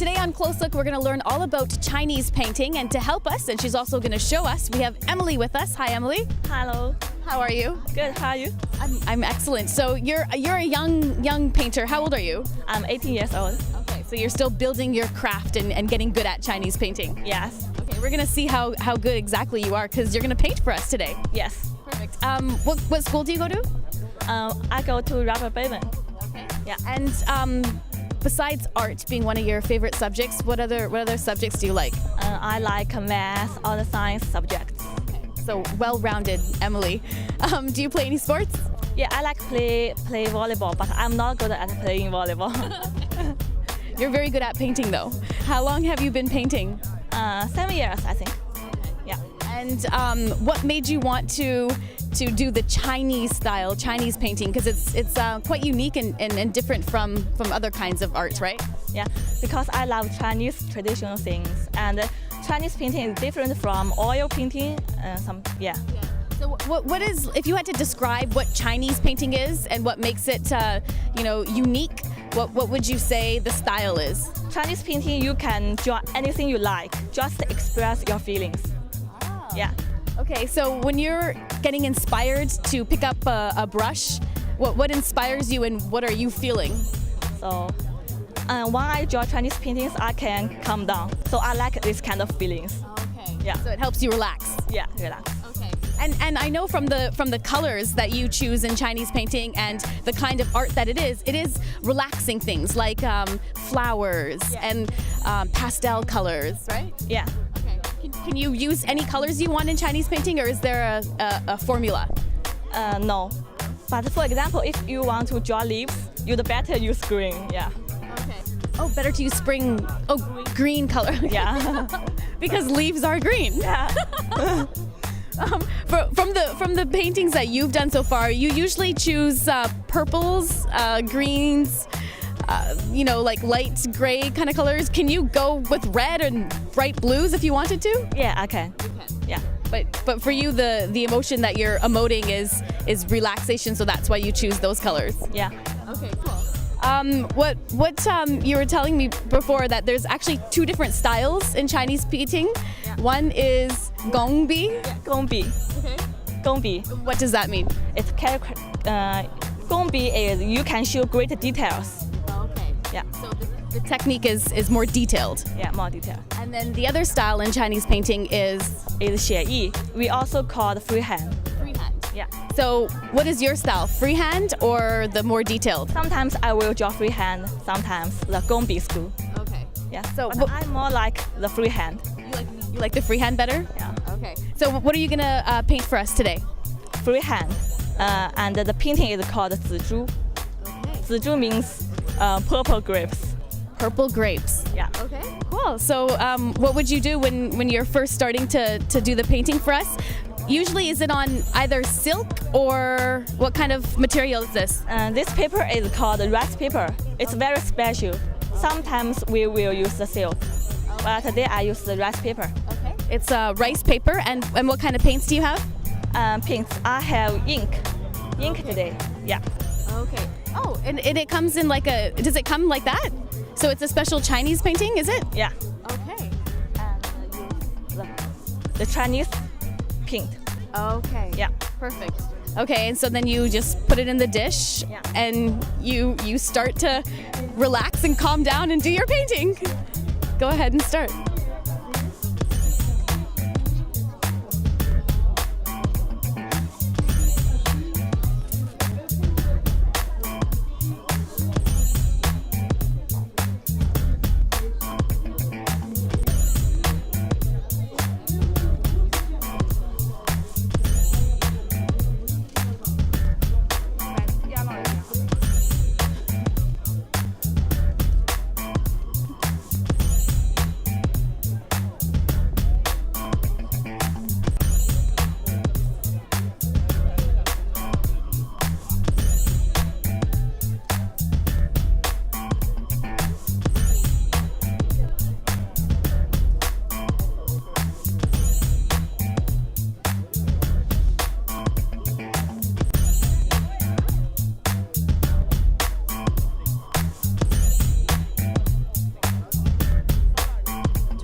Today on Close Look, we're going to learn all about Chinese painting, and to help us, and she's also going to show us, we have Emily with us. Hi, Emily. Hello. How are you? Good. How are you? I'm excellent. So you're a young painter. How old are you? I'm 18 years old. Okay, so you're still building your craft and getting good at Chinese painting. Yes. Okay, we're going to see how good exactly you are, because you're going to paint for us today. Yes. Perfect. What school do you go to? I go to Robert Bayman. Okay. Yeah. And besides art being one of your favorite subjects, what other subjects do you like? I like math, all the science subjects. So well-rounded, Emily. Do you play any sports? Yeah, I like play volleyball, but I'm not good at playing volleyball. You're very good at painting, though. How long have you been painting? 7 years, I think. Yeah. And what made you want to do the Chinese style, Chinese painting? Because it's quite unique and different from other kinds of art, right? Yeah, because I love Chinese traditional things, and Chinese painting is different from oil painting. So what is, if you had to describe what Chinese painting is and what makes it unique, what would you say the style is? Chinese painting, you can draw anything you like, just express your feelings. Yeah. Okay, so when you're getting inspired to pick up a brush, what inspires you and what are you feeling? So when I draw Chinese paintings, I can calm down. So I like this kind of feelings. Okay. Yeah. So it helps you relax. Yeah, relax. Okay. And I know from the colors that you choose in Chinese painting and the kind of art that it is relaxing things like flowers and pastel colors, right? Yeah. Okay. Can you use any colors you want in Chinese painting, or is there a formula? No. But for example, if you want to draw leaves, you'd better use green. Yeah. Okay. Oh, better to use green color. Yeah. Because leaves are green. Yeah. From the paintings that you've done so far, you usually choose purples, greens, like light gray kind of colors. Can you go with red and bright blues if you wanted to? Yeah, I can. Yeah. But for you, the emotion that you're emoting is relaxation, so that's why you choose those colors. Yeah. Okay, cool. You were telling me before that there's actually two different styles in Chinese painting. Yeah. One is gongbi. Yeah. Gongbi. Okay. Gongbi. What does that mean? It's Gongbi is you can show great details. Okay. Yeah. So the technique is more detailed. Yeah, more detailed. And then the other style in Chinese painting is 写意. We also call it freehand. Freehand. Yeah. So what is your style? Freehand or the more detailed? Sometimes I will draw freehand, sometimes the Gongbi school. Okay. Yeah. So but I'm more like the freehand. You like the freehand better? Yeah. Okay. So what are you gonna paint for us today? Freehand. And the painting is called 紫珠. Okay. 紫珠 means purple grapes. Purple grapes. Yeah. Okay. Cool. So what would you do when you're first starting to do the painting for us? Usually, is it on either silk or what kind of material is this? This paper is called rice paper. It's very special. Sometimes we will use the silk, but today I use the rice paper. Okay. It's rice paper, and what kind of paints do you have? Paints. I have ink. Ink today. Yeah. Okay. Oh, and it comes in does it come like that? So it's a special Chinese painting, is it? Yeah. Okay. And the Chinese paint. Okay. Yeah. Perfect. Okay, and so then you just put it in the dish, yeah, and you start to relax and calm down and do your painting. Go ahead and start.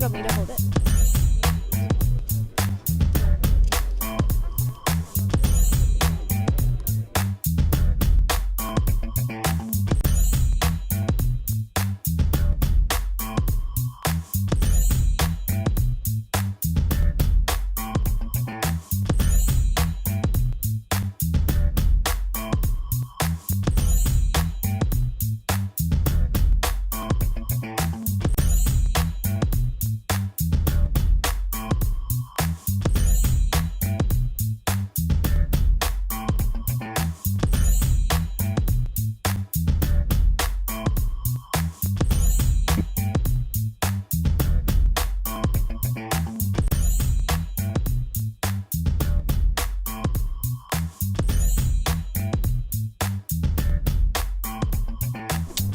Do you want me to hold it?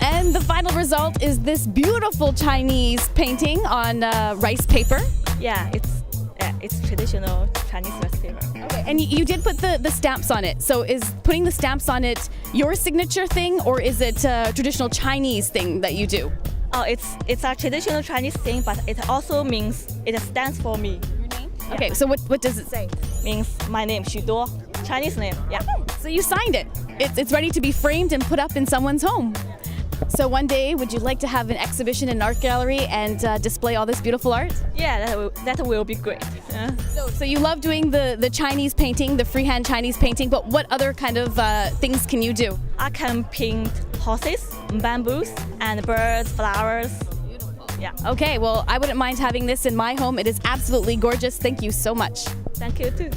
And the final result is this beautiful Chinese painting on rice paper. Yeah, it's traditional Chinese rice paper. Okay. And you did put the stamps on it. So is putting the stamps on it your signature thing, or is it a traditional Chinese thing that you do? Oh, it's a traditional Chinese thing, but it also means it stands for me. Your name? Okay, so what does it say? Means my name, Xu Duo, Chinese name. Yeah. So you signed it. It's ready to be framed and put up in someone's home. So one day, would you like to have an exhibition in an art gallery and display all this beautiful art? Yeah, that will be great. So you love doing the Chinese painting, the freehand Chinese painting, but what other kind of things can you do? I can paint horses, bamboos, and birds, flowers. Beautiful. Yeah. Okay, well, I wouldn't mind having this in my home. It is absolutely gorgeous. Thank you so much. Thank you too.